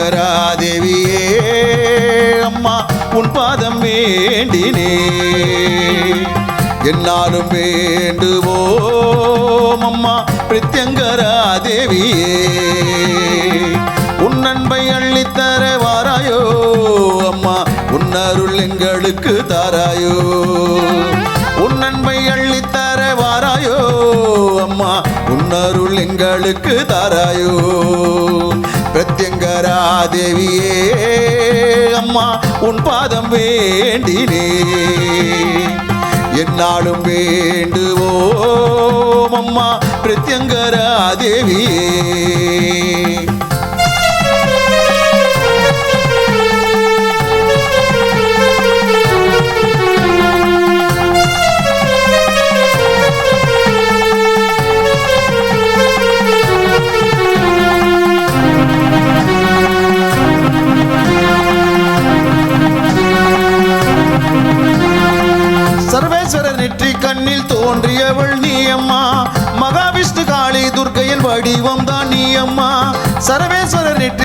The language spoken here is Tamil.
பிரத்யங்கரா தேவியே அம்மா உன் பாதம் வேண்டினே என்னாலும் வேண்டுவோம் அம்மா பிரத்யங்கரா தேவியே உன் அன்பை அள்ளித்தர வாராயோ அம்மா உன் அருள் எங்களுக்கு தாராயோ உன் அன்பை அள்ளித்தர வாராயோ அம்மா உன் அருள் எங்களுக்கு தாராயோ பிரத்யங்கரா தேவியே அம்மா உன் பாதம் வேண்டினே என்னாலும் வேண்டுவோம் அம்மா பிரத்யங்கரா தேவியே சர்வேஸ்வரர் நெற்றி கண்ணில் தோன்றியவள் நீ அம்மா மகாவிஷ்ணு காளி துர்க்கையின் வடிவம் தான் நீ அம்மா சர்வேஸ்வரர் நெற்றி